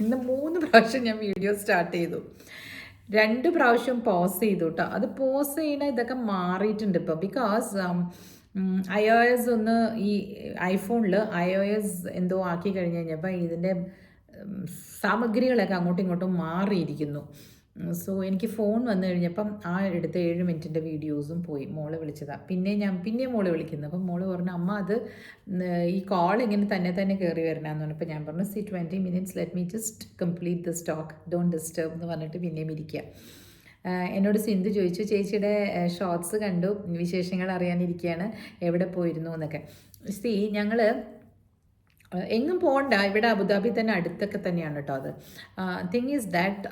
ഇന്ന് 3 പ്രാവശ്യം ഞാൻ വീഡിയോ സ്റ്റാർട്ട് ചെയ്തു. 2 പ്രാവശ്യം പോസ് ചെയ്തു കേട്ടോ. അത് പോസ് ചെയ്യണ ഇതൊക്കെ മാറിയിട്ടുണ്ട് ഇപ്പോൾ. ബിക്കോസ് iOS ഒന്ന് ഈ ഐഫോണിൽ iOS എന്തോ ആക്കി കഴിഞ്ഞ് കഴിഞ്ഞപ്പോൾ ഇതിൻ്റെ സാമഗ്രികളൊക്കെ അങ്ങോട്ടും ഇങ്ങോട്ടും മാറിയിരിക്കുന്നു. സോ എനിക്ക് ഫോൺ വന്നു കഴിഞ്ഞപ്പം ആ എടുത്ത 7 മിനിറ്റിൻ്റെ വീഡിയോസും പോയി. മോള് വിളിച്ചതാണ്. പിന്നെ മോള് വിളിക്കുന്നു. അപ്പം മോള് പറഞ്ഞു, അമ്മ അത് ഈ കോൾ ഇങ്ങനെ തന്നെ കയറി വരണമെന്ന് പറഞ്ഞപ്പോൾ ഞാൻ പറഞ്ഞു, 20 minutes let me just complete the stock, don't disturb എന്ന് പറഞ്ഞിട്ട് പിന്നെയും ഇരിക്കുക. എന്നോട് സിന്ധു ചോദിച്ചു, ചേച്ചിയുടെ ഷോർട്സ് കണ്ടു, വിശേഷങ്ങൾ അറിയാനിരിക്കുകയാണ്, എവിടെ പോയിരുന്നു എന്നൊക്കെ. ഞങ്ങൾ എങ്ങും പോകണ്ട, ഇവിടെ അബുദാബി തന്നെ അടുത്തൊക്കെ തന്നെയാണ് കേട്ടോ. അത് തിങ് ഈസ് ദാറ്റ്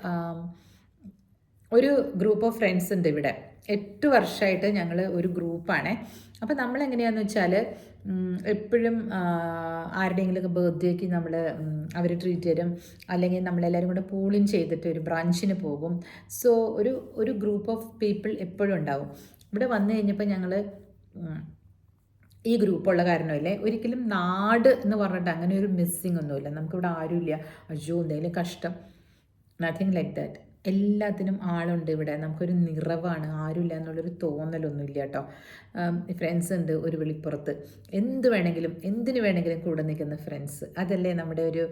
ഒരു ഗ്രൂപ്പ് ഓഫ് ഫ്രണ്ട്സ് ഉണ്ട് ഇവിടെ. 8 വർഷമായിട്ട് ഞങ്ങൾ ഒരു ഗ്രൂപ്പാണ്. അപ്പോൾ നമ്മളെങ്ങനെയാണെന്ന് വെച്ചാൽ എപ്പോഴും ആരുടെയെങ്കിലുമൊക്കെ ബർത്ത്ഡേക്ക് നമ്മൾ അവർ ട്രീറ്റ് തരും, അല്ലെങ്കിൽ നമ്മളെല്ലാവരും കൂടെ പൂളിങ് ചെയ്തിട്ട് ഒരു ബ്രാഞ്ചിന് പോകും. സോ ഒരു ഗ്രൂപ്പ് ഓഫ് പീപ്പിൾ എപ്പോഴും ഉണ്ടാവും. ഇവിടെ വന്നു കഴിഞ്ഞപ്പോൾ ഞങ്ങൾ ഈ ഗ്രൂപ്പുള്ള കാരണമല്ലേ, ഒരിക്കലും നാട് എന്ന് പറഞ്ഞിട്ട് അങ്ങനെ ഒരു മിസ്സിങ് ഒന്നുമില്ല. നമുക്കിവിടെ ആരുമില്ല, അയ്യോ എന്തെങ്കിലും കഷ്ടം, നത്തിങ് ലൈക്ക് ദാറ്റ്. എല്ലാത്തിനും ആളുണ്ട് ഇവിടെ. നമുക്കൊരു നിറവാണ്, ആരുമില്ല എന്നുള്ളൊരു തോന്നലൊന്നുമില്ല കേട്ടോ. ഫ്രണ്ട്സ് ഉണ്ട് ഒരു വെളിപ്പുറത്ത്. എന്തിനു വേണമെങ്കിലും കൂടെ നിൽക്കുന്ന ഫ്രണ്ട്സ്, അതല്ലേ നമ്മുടെ ഒരു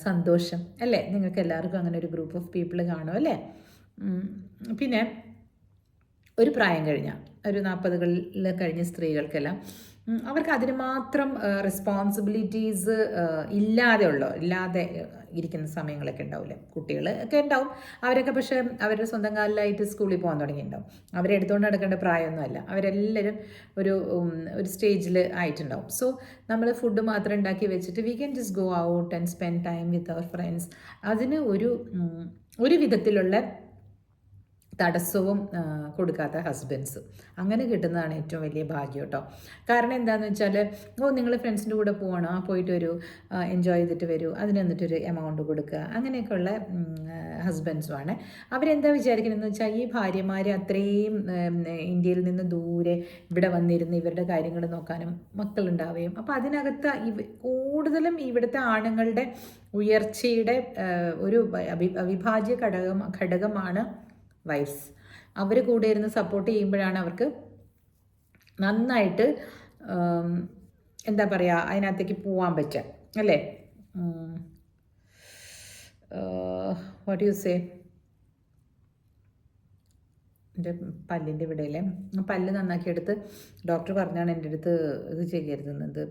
സന്തോഷം അല്ലേ? നിങ്ങൾക്ക് എല്ലാവർക്കും അങ്ങനെ ഒരു ഗ്രൂപ്പ് ഓഫ് പീപ്പിൾ കാണും അല്ലേ? പിന്നെ ഒരു പ്രായം കഴിഞ്ഞ ഒരു 40കളിൽ കഴിഞ്ഞ സ്ത്രീകൾക്കെല്ലാം അവർക്ക് അതിന് മാത്രം റെസ്പോൺസിബിലിറ്റീസ് ഇല്ലാതെ ഇരിക്കുന്ന സമയങ്ങളൊക്കെ ഉണ്ടാവില്ലേ? കുട്ടികൾ ഒക്കെ ഉണ്ടാവും, അവരൊക്കെ പക്ഷേ അവരുടെ സ്വന്തം കാലിലായിട്ട് സ്കൂളിൽ പോകാൻ തുടങ്ങിയിട്ടുണ്ടാവും. അവരെ എടുത്തുകൊണ്ട് നടക്കേണ്ട പ്രായമൊന്നുമല്ല. അവരെല്ലാവരും ഒരു സ്റ്റേജിൽ ആയിട്ടുണ്ടാവും. സോ നമ്മൾ ഫുഡ് മാത്രം ഉണ്ടാക്കി വെച്ചിട്ട് we can just go out and spend time with our friends. അതിന് ഒരു വിധത്തിലുള്ള തടസ്സവും കൊടുക്കാത്ത ഹസ്ബൻഡ്സ്, അങ്ങനെ കിട്ടുന്നതാണ് ഏറ്റവും വലിയ ഭാഗ്യം കേട്ടോ. കാരണം എന്താണെന്ന് വെച്ചാൽ, നിങ്ങൾ ഫ്രണ്ട്സിൻ്റെ കൂടെ പോകണം, പോയിട്ട് വരൂ, എൻജോയ് ചെയ്തിട്ട് വരൂ, അതിന് എന്നിട്ടൊരു എമൗണ്ട് കൊടുക്കുക, അങ്ങനെയൊക്കെയുള്ള ഹസ്ബൻഡ്സുമാണ്. അവരെന്താ വിചാരിക്കണമെന്ന് വെച്ചാൽ, ഈ ഭാര്യമാർ അത്രയും ഇന്ത്യയിൽ നിന്ന് ദൂരെ ഇവിടെ വന്നിരുന്ന് ഇവരുടെ കാര്യങ്ങൾ നോക്കാനും മക്കളുണ്ടാവുകയും, അപ്പോൾ അതിനകത്ത് കൂടുതലും ഇവിടുത്തെ ആണുങ്ങളുടെ ഉയർച്ചയുടെ ഒരു അവിഭാജ്യ ഘടകമാണ് വൈഫ്സ്. അവർ കൂടെ ഇരുന്ന് സപ്പോർട്ട് ചെയ്യുമ്പോഴാണ് അവർക്ക് നന്നായിട്ട് എന്താ പറയുക, അതിനകത്തേക്ക് പോകാൻ പറ്റുക അല്ലേ? What you say? എൻ്റെ പല്ലിൻ്റെ ഇവിടെയല്ലേ, പല്ല് നന്നാക്കിയെടുത്ത് ഡോക്ടർ പറഞ്ഞാണ് എൻ്റെ അടുത്ത് ഇത് ചെയ്യരുതെന്ന്, ഇത്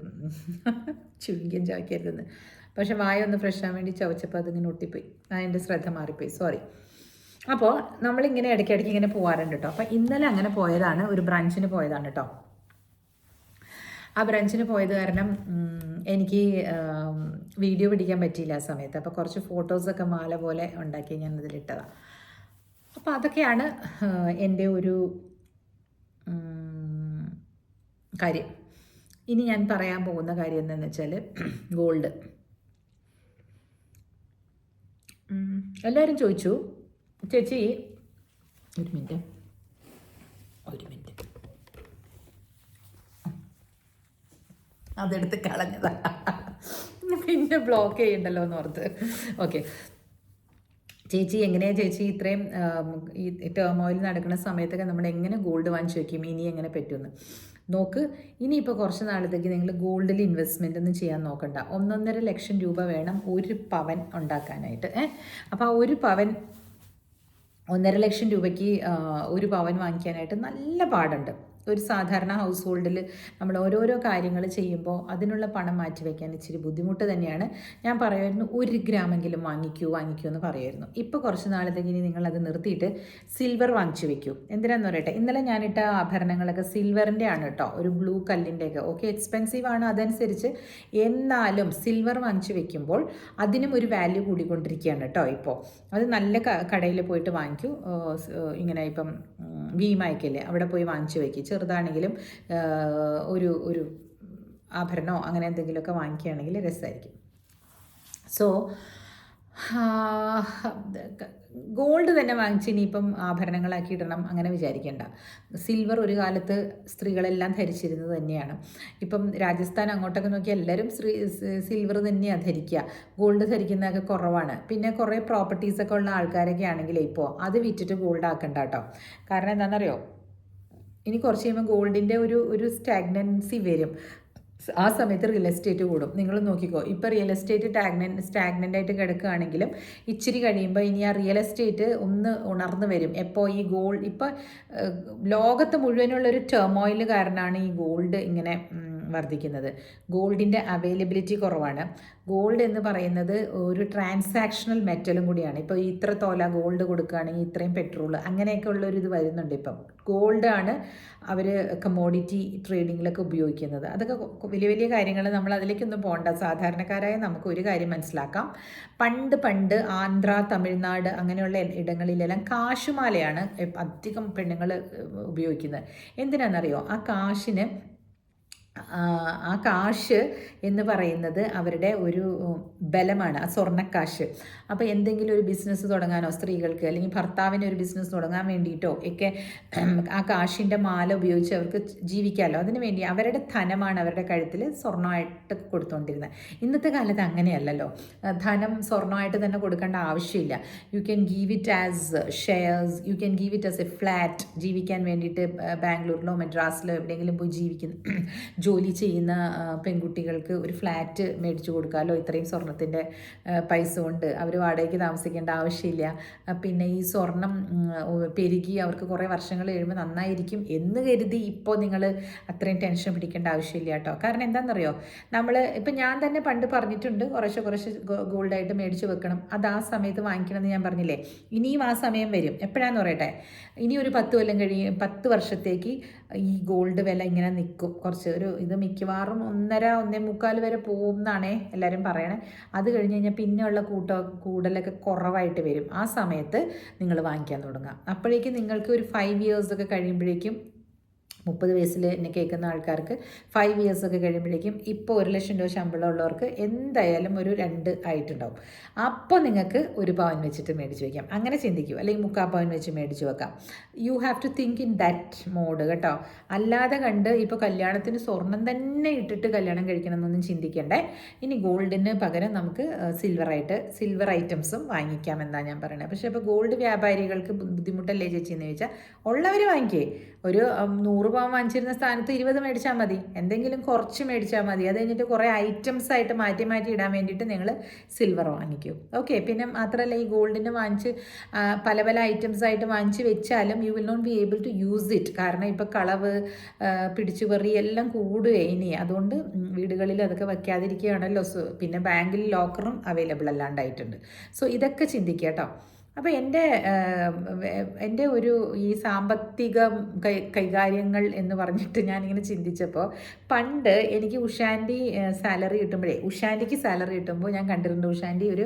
ചുരുങ്ങിയും ചവയ്ക്കരുതെന്ന്. പക്ഷെ വായ ഒന്ന് ഫ്രഷ് ആവാൻ വേണ്ടി ചവച്ചപ്പോൾ അതിങ്ങനെ ഒട്ടിപ്പോയി, അതിൻ്റെ ശ്രദ്ധ മാറിപ്പോയി, സോറി. അപ്പോൾ നമ്മളിങ്ങനെ ഇടയ്ക്കിടയ്ക്ക് ഇങ്ങനെ പോകാറുണ്ട് കേട്ടോ. അപ്പോൾ ഇന്നലെ അങ്ങനെ പോയതാണ്, ഒരു ബ്രാഞ്ചിന് പോയതാണ് കേട്ടോ. ആ ബ്രാഞ്ചിന് പോയത് കാരണം എനിക്ക് വീഡിയോ പിടിക്കാൻ പറ്റിയില്ല ആ സമയത്ത്. അപ്പോൾ കുറച്ച് ഫോട്ടോസൊക്കെ മാല പോലെ ഉണ്ടാക്കി ഞാൻ ഇതിലിട്ടതാണ്. അപ്പോൾ അതൊക്കെയാണ് എൻ്റെ ഒരു കാര്യം. ഇനി ഞാൻ പറയാൻ പോകുന്ന കാര്യം എന്താണെന്ന് വെച്ചാൽ, ഗോൾഡ്. എല്ലാവരും ചോദിച്ചു, ചേച്ചി ഒരു മിനിറ്റ് അതെടുത്ത് കളഞ്ഞതാ, പിന്നെ ബ്ലോക്ക് ചെയ്യണ്ടല്ലോ എന്ന് ഓർത്ത്. ഓക്കെ, ചേച്ചി എങ്ങനെയാണ് ചേച്ചി ഇത്രയും ഈ ടേമോയിൽ നടക്കുന്ന സമയത്തൊക്കെ നമ്മൾ എങ്ങനെ ഗോൾഡ് വാങ്ങിച്ചു വയ്ക്കും, ഇനി എങ്ങനെ പറ്റുമെന്ന് നോക്ക്. ഇനിയിപ്പോൾ കുറച്ച് നാളത്തേക്ക് നിങ്ങൾ ഗോൾഡിൽ ഇൻവെസ്റ്റ്മെൻ്റ് ഒന്നും ചെയ്യാൻ നോക്കണ്ട. 1.5 ലക്ഷം രൂപ വേണം ഒരു പവൻ ഉണ്ടാക്കാനായിട്ട്. അപ്പോൾ ആ ഒരു പവൻ 1.5 ലക്ഷം രൂപയ്ക്ക് ഒരു പവൻ വാങ്ങിക്കാനായിട്ട് നല്ല പാടുണ്ട്. ഒരു സാധാരണ ഹൗസ് ഹോൾഡിൽ നമ്മൾ ഓരോരോ കാര്യങ്ങൾ ചെയ്യുമ്പോൾ അതിനുള്ള പണം മാറ്റി വയ്ക്കാൻ ഇച്ചിരി ബുദ്ധിമുട്ട് തന്നെയാണ്. ഞാൻ പറയുമായിരുന്നു 1 ഗ്രാമെങ്കിലും വാങ്ങിക്കൂ എന്ന് പറയുമായിരുന്നു. ഇപ്പോൾ കുറച്ച് നാളത്തേക്ക് ഇനി നിങ്ങളത് നിർത്തിയിട്ട് സിൽവർ വാങ്ങിച്ചു വെക്കൂ. എന്തിനാന്ന് പറയട്ടെ, ഇന്നലെ ഞാനിട്ട ആഭരണങ്ങളൊക്കെ സിൽവറിൻ്റെ ആണ് കേട്ടോ, ഒരു ബ്ലൂ കല്ലിൻ്റെയൊക്കെ. ഓക്കെ, എക്സ്പെൻസീവ് ആണ് അതനുസരിച്ച്, എന്നാലും സിൽവർ വാങ്ങിച്ചു വെക്കുമ്പോൾ അതിനും ഒരു വാല്യൂ കൂടിക്കൊണ്ടിരിക്കുകയാണ് കേട്ടോ. ഇപ്പോൾ അത് നല്ല കടയിൽ പോയിട്ട് വാങ്ങിക്കൂ. ഇങ്ങനെ ഇപ്പം ഭീമായിക്കല്ലേ, അവിടെ പോയി വാങ്ങിച്ചു വയ്ക്കും. ചെറുതാണെങ്കിലും ഒരു ആഭരണമോ അങ്ങനെ എന്തെങ്കിലുമൊക്കെ വാങ്ങിക്കുകയാണെങ്കിൽ രസമായിരിക്കും. സോ ഗോൾഡ് തന്നെ വാങ്ങിച്ച് ഇനിയിപ്പം ആഭരണങ്ങളാക്കി ഇടണം അങ്ങനെ വിചാരിക്കേണ്ട. സിൽവർ ഒരു കാലത്ത് സ്ത്രീകളെല്ലാം ധരിച്ചിരുന്നത് തന്നെയാണ്. ഇപ്പം രാജസ്ഥാൻ അങ്ങോട്ടൊക്കെ നോക്കിയാൽ എല്ലാവരും സിൽവർ തന്നെയാണ് ധരിക്കുക. ഗോൾഡ് ധരിക്കുന്നതൊക്കെ കുറവാണ്. പിന്നെ കുറേ പ്രോപ്പർട്ടീസൊക്കെ ഉള്ള ആൾക്കാരൊക്കെ ആണെങ്കിൽ ഇപ്പോൾ അത് വിറ്റിട്ട് ഗോൾഡ് ആക്കണ്ട കേട്ടോ. കാരണം എന്താണെന്നറിയോ, ഇനി കുറച്ച് കഴിയുമ്പോൾ ഗോൾഡിൻ്റെ ഒരു സ്റ്റാഗ്നൻസി വരും. ആ സമയത്ത് റിയൽ എസ്റ്റേറ്റ് കൂടും. നിങ്ങൾ നോക്കിക്കോ, ഇപ്പോൾ റിയൽ എസ്റ്റേറ്റ് സ്റ്റാഗ്നൻ്റ് ആയിട്ട് കിടക്കുകയാണെങ്കിലും ഇച്ചിരി കഴിയുമ്പോൾ ഇനി ആ റിയൽ എസ്റ്റേറ്റ് ഒന്ന് ഉണർന്നു വരും. എപ്പോൾ ഈ ഗോൾഡ് ഇപ്പോൾ ലോകത്ത് മുഴുവനുള്ളൊരു ടെർമോയിൽ കാരണമാണ് ഈ ഗോൾഡ് ഇങ്ങനെ വർദ്ധിക്കുന്നത്. ഗോൾഡിൻ്റെ അവൈലബിലിറ്റി കുറവാണ്. ഗോൾഡ് എന്ന് പറയുന്നത് ഒരു ട്രാൻസാക്ഷണൽ മെറ്റലും കൂടിയാണ്. ഇപ്പോൾ ഇത്ര തോല ഗോൾഡ് കൊടുക്കുകയാണെങ്കിൽ ഇത്രയും പെട്രോൾ അങ്ങനെയൊക്കെ ഉള്ളൊരു ഇത് വരുന്നുണ്ട്. ഇപ്പം ഗോൾഡാണ് അവർ കമ്മോഡിറ്റി ട്രേഡിങ്ങിലൊക്കെ ഉപയോഗിക്കുന്നത്. അതൊക്കെ വലിയ വലിയ കാര്യങ്ങൾ, നമ്മൾ അതിലേക്കൊന്നും പോകണ്ട. സാധാരണക്കാരായ നമുക്ക് ഒരു കാര്യം മനസ്സിലാക്കാം. പണ്ട് ആന്ധ്ര, തമിഴ്നാട് അങ്ങനെയുള്ള ഇടങ്ങളിലെല്ലാം കാശുമാലയാണ് അധികം പെണ്ണുങ്ങൾ ഉപയോഗിക്കുന്നത്. എന്തിനാണെന്നറിയോ, ആ കാശ് എന്ന് പറയുന്നത് അവരുടെ ഒരു ബലമാണ്, ആ സ്വർണ്ണക്കാശ്. അപ്പോൾ എന്തെങ്കിലും ഒരു ബിസിനസ് തുടങ്ങാനോ സ്ത്രീകൾക്ക്, അല്ലെങ്കിൽ ഭർത്താവിന് ഒരു ബിസിനസ് തുടങ്ങാൻ വേണ്ടിയിട്ടോ ഒക്കെ ആ കാശിൻ്റെ മാല ഉപയോഗിച്ച് അവർക്ക് ജീവിക്കാമല്ലോ. അതിനു വേണ്ടി അവരുടെ ധനമാണ് അവരുടെ കഴുത്തിൽ സ്വർണ്ണമായിട്ട് കൊടുത്തുകൊണ്ടിരുന്നത്. ഇന്നത്തെ കാലത്ത് അങ്ങനെയല്ലല്ലോ. ധനം സ്വർണ്ണമായിട്ട് തന്നെ കൊടുക്കേണ്ട ആവശ്യമില്ല. You can give it as shares, you can give it as A flat. ജീവിക്കാൻ വേണ്ടിയിട്ട് ബാംഗ്ലൂരിലോ മദ്രാസിലോ എവിടെയെങ്കിലും പോയി ജോലി ചെയ്യുന്ന പെൺകുട്ടികൾക്ക് ഒരു ഫ്ലാറ്റ് മേടിച്ചു കൊടുക്കാമല്ലോ. ഇത്രയും സ്വർണത്തിൻ്റെ പൈസ കൊണ്ട് അവർ വാടകയ്ക്ക് താമസിക്കേണ്ട ആവശ്യമില്ല. പിന്നെ ഈ സ്വർണം പെരുകി അവർക്ക് കുറേ വർഷങ്ങൾ കഴിയുമ്പോൾ നന്നായിരിക്കും എന്ന് കരുതി ഇപ്പോൾ നിങ്ങൾ അത്രയും ടെൻഷൻ പിടിക്കേണ്ട ആവശ്യമില്ല കേട്ടോ. കാരണം എന്താണെന്നറിയോ, ഇപ്പം ഞാൻ തന്നെ പണ്ട് പറഞ്ഞിട്ടുണ്ട്, കുറച്ച് ഗോൾഡായിട്ട് മേടിച്ച് വെക്കണം. അത് ആ സമയത്ത് വാങ്ങിക്കണമെന്ന് ഞാൻ പറഞ്ഞില്ലേ. ഇനിയും ആ സമയം വരും. എപ്പോഴാന്ന് പറയട്ടെ, ഇനി ഒരു 10 കൊല്ലം 10 വർഷത്തേക്ക് ഈ ഗോൾഡ് വില ഇങ്ങനെ നിൽക്കും. ഇത് മിക്കവാറും 1.5-1.25 വരെ പോകും എന്നാണേ എല്ലാവരും പറയണേ. അത് കഴിഞ്ഞ് കഴിഞ്ഞാൽ പിന്നെയുള്ള കൂടലൊക്കെ കുറവായിട്ട് വരും. ആ സമയത്ത് നിങ്ങൾ വാങ്ങിക്കാൻ തുടങ്ങുക. അപ്പോഴേക്കും നിങ്ങൾക്ക് ഒരു 5 years ഒക്കെ കഴിയുമ്പോഴേക്കും, 30 വയസ്സിൽ എന്നെ കേൾക്കുന്ന ആൾക്കാർക്ക് 5 years ഒക്കെ കഴിയുമ്പോഴേക്കും ഇപ്പോൾ 1 ലക്ഷം രൂപ ശമ്പളം ഉള്ളവർക്ക് എന്തായാലും ഒരു 2 ആയിട്ടുണ്ടാവും. അപ്പോൾ നിങ്ങൾക്ക് 1 പവൻ വെച്ചിട്ട് മേടിച്ച് വയ്ക്കാം. അങ്ങനെ ചിന്തിക്കൂ. അല്ലെങ്കിൽ 3/4 പവൻ വെച്ച് മേടിച്ച് വെക്കാം. You have to think in that mode കേട്ടോ. അല്ലാതെ കണ്ട് ഇപ്പോൾ കല്യാണത്തിന് സ്വർണം തന്നെ ഇട്ടിട്ട് കല്യാണം കഴിക്കണമെന്നൊന്നും ചിന്തിക്കണ്ടേ. ഇനി ഗോൾഡിന് പകരം നമുക്ക് സിൽവർ ഐറ്റംസും വാങ്ങിക്കാമെന്നാണ് ഞാൻ പറയുന്നത്. പക്ഷേ ഇപ്പോൾ ഗോൾഡ് വ്യാപാരികൾക്ക് ബുദ്ധിമുട്ടല്ലേ ചേച്ചി എന്ന് ചോദിച്ചാൽ, ഉള്ളവർ വാങ്ങിക്കേ. ഒരു 100 പവൻ വാങ്ങിച്ചിരുന്ന സ്ഥാനത്ത് 20 മേടിച്ചാൽ മതി. എന്തെങ്കിലും കുറച്ച് മേടിച്ചാൽ മതി. അത് കഴിഞ്ഞിട്ട് കുറേ ഐറ്റംസ് ആയിട്ട് മാറ്റി ഇടാൻ വേണ്ടിയിട്ട് നിങ്ങൾ സിൽവർ വാങ്ങിക്കും. ഓക്കെ. പിന്നെ മാത്രമല്ല, ഈ ഗോൾഡിന് വാങ്ങിച്ച് പല ഐറ്റംസ് ആയിട്ട് വാങ്ങിച്ച് വെച്ചാലും you will not be able to use it. കാരണം ഇപ്പോൾ കളവ്, പിടിച്ചുപറി എല്ലാം കൂടുകയാണ് ഇനി. അതുകൊണ്ട് വീടുകളിൽ അതൊക്കെ വയ്ക്കാതിരിക്കുകയാണല്ലോ. പിന്നെ ബാങ്കിൽ ലോക്കറും അവൈലബിൾ അല്ലാണ്ടായിട്ടുണ്ട്. സോ ഇതൊക്കെ ചിന്തിക്കുക കേട്ടോ. അപ്പോൾ എൻ്റെ ഒരു ഈ സാമ്പത്തിക കൈകാര്യങ്ങൾ എന്ന് പറഞ്ഞിട്ട് ഞാനിങ്ങനെ ചിന്തിച്ചപ്പോൾ, പണ്ട് എനിക്ക് ഉഷാൻറ്റി ഉഷാൻറ്റിക്ക് സാലറി കിട്ടുമ്പോൾ ഞാൻ കണ്ടിട്ടുണ്ട്. ഉഷാൻറ്റി ഒരു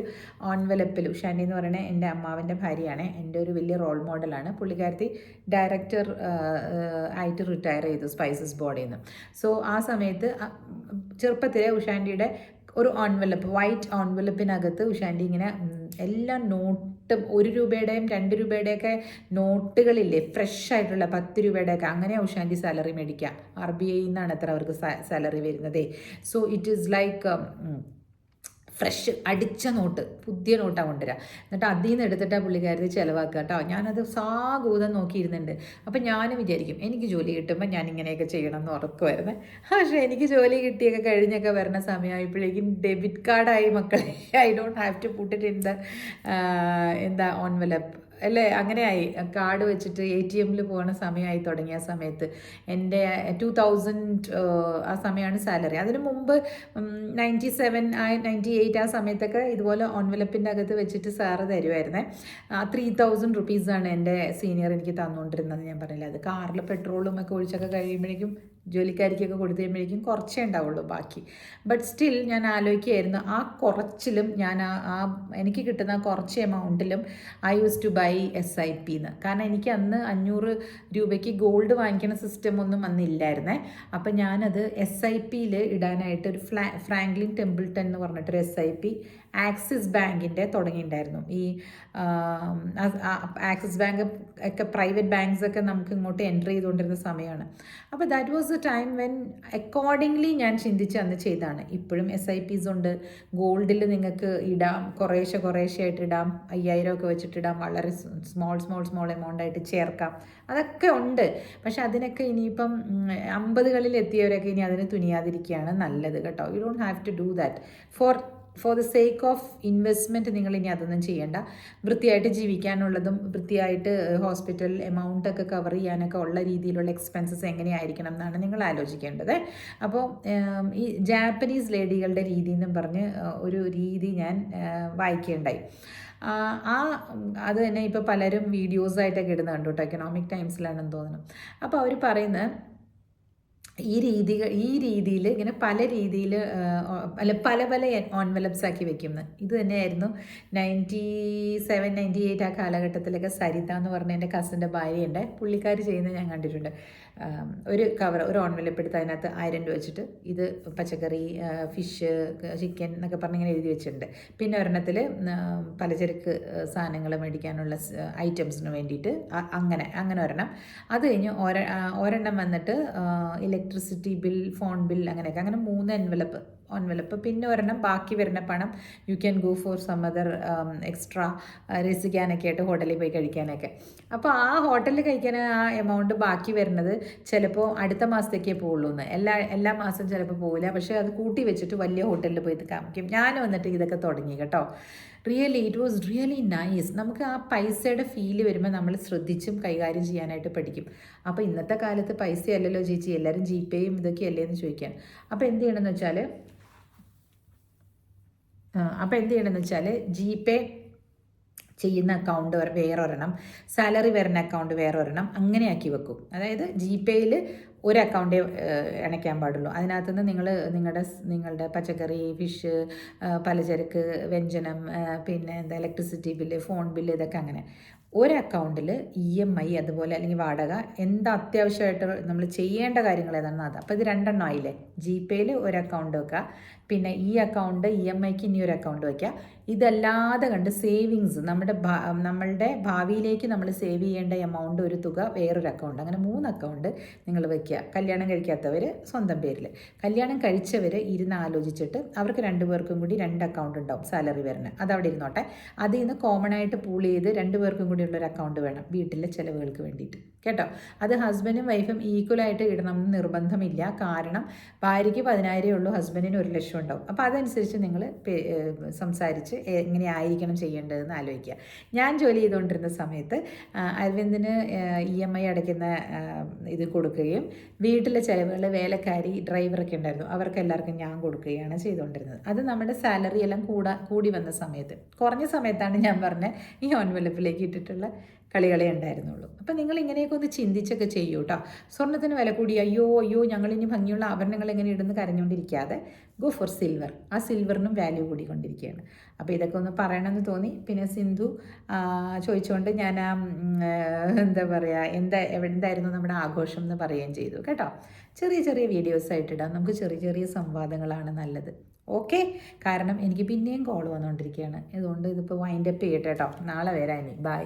ഓൺവെലപ്പിൽ, ഉഷാൻറ്റി എന്ന് പറയുന്നത് എൻ്റെ അമ്മാവൻ്റെ ഭാര്യയാണ്, എൻ്റെ ഒരു വലിയ റോൾ മോഡലാണ്. പുള്ളിക്കാരത്തി ഡയറക്ടർ ആയിട്ട് റിട്ടയർ ചെയ്തു സ്പൈസസ് ബോർഡിൽ നിന്ന്. സോ ആ സമയത്ത് ചെറുപ്പത്തിലെ ഉഷാൻറ്റിയുടെ ഒരു വൈറ്റ് ഓൺവെലപ്പിനകത്ത് ഉഷാൻറ്റി ഇങ്ങനെ എല്ലാ നോട്ടും, 1 രൂപയുടെയും 2 രൂപയുടെയൊക്കെ നോട്ടുകളില്ലേ, ഫ്രഷ് ആയിട്ടുള്ള 10 രൂപയുടെയൊക്കെ, അങ്ങനെ ഉഷാൻറ്റി സാലറി മേടിക്കുക. RBI നിന്നാണ് അത്ര അവർക്ക് സാലറി വരുന്നത്. So it is like fresh അടിച്ച നോട്ട്, പുതിയ നോട്ടാണ് കൊണ്ടുവരിക. എന്നിട്ട് അതിൽ നിന്ന് എടുത്തിട്ടാണ് പുള്ളിക്കാരത്തി ചിലവാക്കുക കേട്ടോ. ഞാനത് സാഗൂതം നോക്കിയിരുന്നുണ്ട്. അപ്പം ഞാനും വിചാരിക്കും, എനിക്ക് ജോലി കിട്ടുമ്പോൾ ഞാൻ ഇങ്ങനെയൊക്കെ ചെയ്യണം എന്ന് ഉറക്കുമായിരുന്നേ. പക്ഷേ എനിക്ക് ജോലി കിട്ടിയൊക്കെ കഴിഞ്ഞൊക്കെ വരുന്ന സമയമായപ്പോഴേക്കും ഡെബിറ്റ് കാർഡായി മക്കളെ. I don't have to put it in the envelope അല്ലേ. അങ്ങനെയായി. കാർഡ് വെച്ചിട്ട് ATM പോകുന്ന സമയമായി തുടങ്ങിയ സമയത്ത് എൻ്റെ 2000 ആ സമയമാണ് സാലറി. അതിന് മുമ്പ് 97 98 ആ സമയത്തൊക്കെ ഇതുപോലെ ഓൺവെലപ്പിൻ്റെ അകത്ത് വെച്ചിട്ട് സാറ് തരുമായിരുന്നേ. 3000 റുപ്പീസാണ് എൻ്റെ സീനിയർ എനിക്ക് തന്നുകൊണ്ടിരുന്നത്. ഞാൻ പറഞ്ഞില്ല, അത് കാറിൽ പെട്രോളും ഒക്കെ ഒഴിച്ചൊക്കെ കഴിയുമ്പോഴേക്കും, ജോലിക്കാരിക്കൊക്കെ കൊടുത്തു കഴിയുമ്പോഴേക്കും കുറച്ചേ ഉണ്ടാവുള്ളൂ ബാക്കി. ബട്ട് സ്റ്റിൽ ഞാൻ ആലോചിക്കുകയായിരുന്നു, ആ കുറച്ചിലും ഞാൻ എനിക്ക് കിട്ടുന്ന കുറച്ച് എമൗണ്ടിലും I use to buy SIP എന്ന്. കാരണം എനിക്ക് അന്ന് 500 രൂപയ്ക്ക് ഗോൾഡ് വാങ്ങിക്കുന്ന സിസ്റ്റം ഒന്നും അന്നില്ലായിരുന്നേ. അപ്പം ഞാനത് SIPയിൽ ഇടാനായിട്ട് ഒരു ഫ്രാങ്ക്ലിൻ ടെമ്പിൾട്ടൺ എന്ന് പറഞ്ഞിട്ടൊരു SIP ആക്സിസ് ബാങ്കിൻ്റെ തുടങ്ങിയിട്ടുണ്ടായിരുന്നു. ഈ ആക്സിസ് ബാങ്ക് ഒക്കെ പ്രൈവറ്റ് ബാങ്ക്സ് ഒക്കെ നമുക്ക് ഇങ്ങോട്ട് എൻ്റർ ചെയ്തുകൊണ്ടിരുന്ന സമയമാണ്. അപ്പോൾ that was A time when accordingly ഞാൻ ചിന്തിച്ച് അന്ന് ചെയ്താണ്. ഇപ്പോഴും SIPs ഉണ്ട്, ഗോൾഡിൽ നിങ്ങൾക്ക് ഇടാം, കുറേശ്ശെ ആയിട്ട് ഇടാം, 5000 ഒക്കെ വെച്ചിട്ടിടാം, വളരെ സ്മോൾ എമൗണ്ട് ആയിട്ട് ചേർക്കാം, അതൊക്കെ ഉണ്ട്. പക്ഷെ അതിനൊക്കെ ഇനിയിപ്പം 50കളിൽ എത്തിയവരൊക്കെ ഇനി അതിന് തുനിയാതിരിക്കുകയാണ് നല്ലത് കേട്ടോ. You don't have to do that for the sake of investment. നിങ്ങൾ ഇനി അതൊന്നും ചെയ്യേണ്ട. വൃത്തിയായിട്ട് ജീവിക്കാനുള്ളതും വൃത്തിയായിട്ട് ഹോസ്പിറ്റൽ എമൗണ്ട് ഒക്കെ കവർ ചെയ്യാനൊക്കെ ഉള്ള രീതിയിലുള്ള എക്സ്പെൻസസ് എങ്ങനെയായിരിക്കണം എന്നാണ് നിങ്ങൾ ആലോചിക്കേണ്ടത്. അപ്പോൾ ഈ ജാപ്പനീസ് ലേഡികളുടെ രീതി എന്നും പറഞ്ഞ് ഒരു രീതി ഞാൻ വായിക്കുകയുണ്ടായി. അത് തന്നെ ഇപ്പോൾ പലരും വീഡിയോസായിട്ടൊക്കെ ഇടുന്ന കണ്ടു കേട്ടോ. എക്കണോമിക് ടൈംസിലാണെന്ന് തോന്നുന്നു. അപ്പോൾ അവർ പറയുന്നത് ഈ രീതിയിൽ ഇങ്ങനെ പല രീതിയിൽ പല ഓൺവെലപ്സ് ആക്കി വെക്കുന്നത്. ഇത് തന്നെയായിരുന്നു 97-98 ആ കാലഘട്ടത്തിലൊക്കെ സരിത എന്ന് പറഞ്ഞ എൻ്റെ കസിൻ്റെ ഭാര്യയുണ്ട്. പുള്ളിക്കാർ ചെയ്യുന്നത് ഞാൻ കണ്ടിട്ടുണ്ട്. ഒരു ഓൺവെലപ്പ് എടുത്ത് അതിനകത്ത് 1000 രൂപ വെച്ചിട്ട് ഇത് പച്ചക്കറി, ഫിഷ്, ചിക്കൻ എന്നൊക്കെ പറഞ്ഞിങ്ങനെ എഴുതി വെച്ചിട്ടുണ്ട്. പിന്നെ ഒരെണ്ണത്തിൽ പലചരക്ക് സാധനങ്ങൾ മേടിക്കാനുള്ള ഐറ്റംസിന് വേണ്ടിയിട്ട് അങ്ങനെ ഒരെണ്ണം. അത് കഴിഞ്ഞ് ഒരെണ്ണം വന്നിട്ട് ഇലക്ട്രിസിറ്റി ബിൽ, ഫോൺ ബിൽ, അങ്ങനെയൊക്കെ. അങ്ങനെ 3 എൻവലപ്പ്. പിന്നെ ഒരെണ്ണം ബാക്കി വരുന്ന പണം you can go for some other extra രസിക്കാനൊക്കെ ആയിട്ട് ഹോട്ടലിൽ പോയി കഴിക്കാനൊക്കെ. അപ്പോൾ ആ ഹോട്ടലിൽ കഴിക്കാൻ ആ എമൗണ്ട് ബാക്കി വരുന്നത് ചിലപ്പോൾ അടുത്ത മാസത്തേക്കേ പോവുള്ളൂ എന്ന്. എല്ലാ മാസം ചിലപ്പോൾ പോവില്ല. പക്ഷേ അത് കൂട്ടി വെച്ചിട്ട് വലിയ ഹോട്ടലിൽ പോയി കാണിക്കും. ഞാൻ വന്നിട്ട് ഇതൊക്കെ തുടങ്ങി കേട്ടോ. It was really nice. നമുക്ക് ആ പൈസയുടെ ഫീല് വരുമ്പോൾ നമ്മൾ ശ്രദ്ധിച്ചും കൈകാര്യം ചെയ്യാനായിട്ട് പഠിക്കും. അപ്പോൾ ഇന്നത്തെ കാലത്ത് പൈസ അല്ലല്ലോ ചേച്ചി, എല്ലാവരും GPayയും ഇതൊക്കെ അല്ലേ എന്ന് ചോദിക്കാൻ. അപ്പോൾ എന്ത് ചെയ്യണമെന്ന് വെച്ചാൽ GPay ചെയ്യുന്ന അക്കൗണ്ട് വേറൊരെണ്ണം, സാലറി വരുന്ന അക്കൗണ്ട് വേറൊരെണ്ണം, അങ്ങനെ ആക്കി വെക്കും. അതായത് GPayയിൽ ഒരു അക്കൗണ്ടേ അടയ്ക്കാൻ പാടുള്ളൂ. അതിനകത്തുനിന്ന് നിങ്ങളുടെ പച്ചക്കറി, ഫിഷ്, പലചരക്ക്, വ്യഞ്ജനം, പിന്നെ ഇലക്ട്രിസിറ്റി ബില്ല്, ഫോൺ ബില്ല്, ഇതൊക്കെ അങ്ങനെ ഒരു അക്കൗണ്ടിൽ EMI അതുപോലെ അല്ലെങ്കിൽ വാടക, എന്താ അത്യാവശ്യമായിട്ട് നമ്മൾ ചെയ്യേണ്ട കാര്യങ്ങൾ ഏതാണെന്ന് അത്. അപ്പോൾ ഇത് 2 എണ്ണം ആയില്ലേ. GPayയിൽ ഒരു അക്കൗണ്ട് വെക്കുക, പിന്നെ ഈ അക്കൗണ്ട് EMIക്ക് ഇനി ഒരു അക്കൗണ്ട് വയ്ക്കുക. ഇതല്ലാതെ കണ്ട് സേവിങ്സ്, നമ്മളുടെ ഭാവിയിലേക്ക് നമ്മൾ സേവ് ചെയ്യേണ്ട എമൗണ്ട് ഒരു തുക വേറൊരു അക്കൗണ്ട്, അങ്ങനെ 3 അക്കൗണ്ട് നിങ്ങൾ വയ്ക്കുക. കല്യാണം കഴിക്കാത്തവർ സ്വന്തം പേരിൽ, കല്യാണം കഴിച്ചവർ ഇരുന്ന് ആലോചിച്ചിട്ട് അവർക്ക് 2 പേർക്കും കൂടി 2 അക്കൗണ്ട് ഉണ്ടാവും സാലറി വരുന്നത്, അതവിടെ ഇരുന്നോട്ടെ. അതിൽ നിന്ന് കോമൺ ആയിട്ട് പൂൾ ചെയ്ത് 2 പേർക്കും കൂടി ഉള്ളൊരു അക്കൗണ്ട് വേണം വീട്ടിലെ ചിലവുകൾക്ക് വേണ്ടിയിട്ട് കേട്ടോ. അത് ഹസ്ബൻഡും വൈഫും ഈക്വലായിട്ട് ഇടണം എന്ന് നിർബന്ധമില്ല. കാരണം ഭാര്യയ്ക്ക് 10,000 ഉള്ളൂ, ഹസ്ബൻഡിന് 1,00,000 ഉണ്ടാവും. അപ്പോൾ അതനുസരിച്ച് നിങ്ങൾ സംസാരിച്ച് എങ്ങനെയായിരിക്കണം ചെയ്യേണ്ടതെന്ന് ആലോചിക്കുക. ഞാൻ ജോലി ചെയ്തുകൊണ്ടിരുന്ന സമയത്ത് അരവിന്ദിന് EMI അടയ്ക്കുന്ന ഇത് കൊടുക്കുകയും വീട്ടിലെ ചിലവുകൾ, വേലക്കാരി, ഡ്രൈവറൊക്കെ ഉണ്ടായിരുന്നു, അവർക്ക് എല്ലാവർക്കും ഞാൻ കൊടുക്കുകയാണ് ചെയ്തുകൊണ്ടിരുന്നത്. അത് നമ്മുടെ സാലറി എല്ലാം കൂടി വന്ന സമയത്ത്, കുറഞ്ഞ സമയത്താണ് ഞാൻ പറഞ്ഞ ഈ ഓൺവെലപ്പിലേക്ക് ഇട്ടിട്ടുള്ള കളികളെ ഉണ്ടായിരുന്നുള്ളൂ. അപ്പം നിങ്ങൾ ഇങ്ങനെയൊക്കെ ഒന്ന് ചിന്തിച്ചൊക്കെ ചെയ്യൂ കേട്ടോ. സ്വർണ്ണത്തിന് വില കൂടി, അയ്യോ ഞങ്ങളിനി ഭംഗിയുള്ള ആഭരണങ്ങൾ എങ്ങനെ ഇടുന്ന് കരഞ്ഞുകൊണ്ടിരിക്കാതെ ഗോ ഫോർ സിൽവർ. ആ സിൽവറിനും വാല്യൂ കൂടിക്കൊണ്ടിരിക്കുകയാണ്. അപ്പോൾ ഇതൊക്കെ ഒന്ന് പറയണമെന്ന് തോന്നി. പിന്നെ സിന്ധു ചോദിച്ചുകൊണ്ട് ഞാൻ എന്താ പറയുക, എന്തായിരുന്നു നമ്മുടെ ആഘോഷം എന്ന് പറയുകയും ചെയ്തു കേട്ടോ. ചെറിയ വീഡിയോസായിട്ടിടാം. നമുക്ക് ചെറിയ സംവാദങ്ങളാണ് നല്ലത്. ഓക്കെ, കാരണം എനിക്ക് പിന്നെയും കോൾ വന്നുകൊണ്ടിരിക്കുകയാണ്. അതുകൊണ്ട് ഇതിപ്പോൾ വൈൻഡപ്പ് ചെയ്യട്ടെ കേട്ടോ. നാളെ വരാം ഇനി. ബൈ.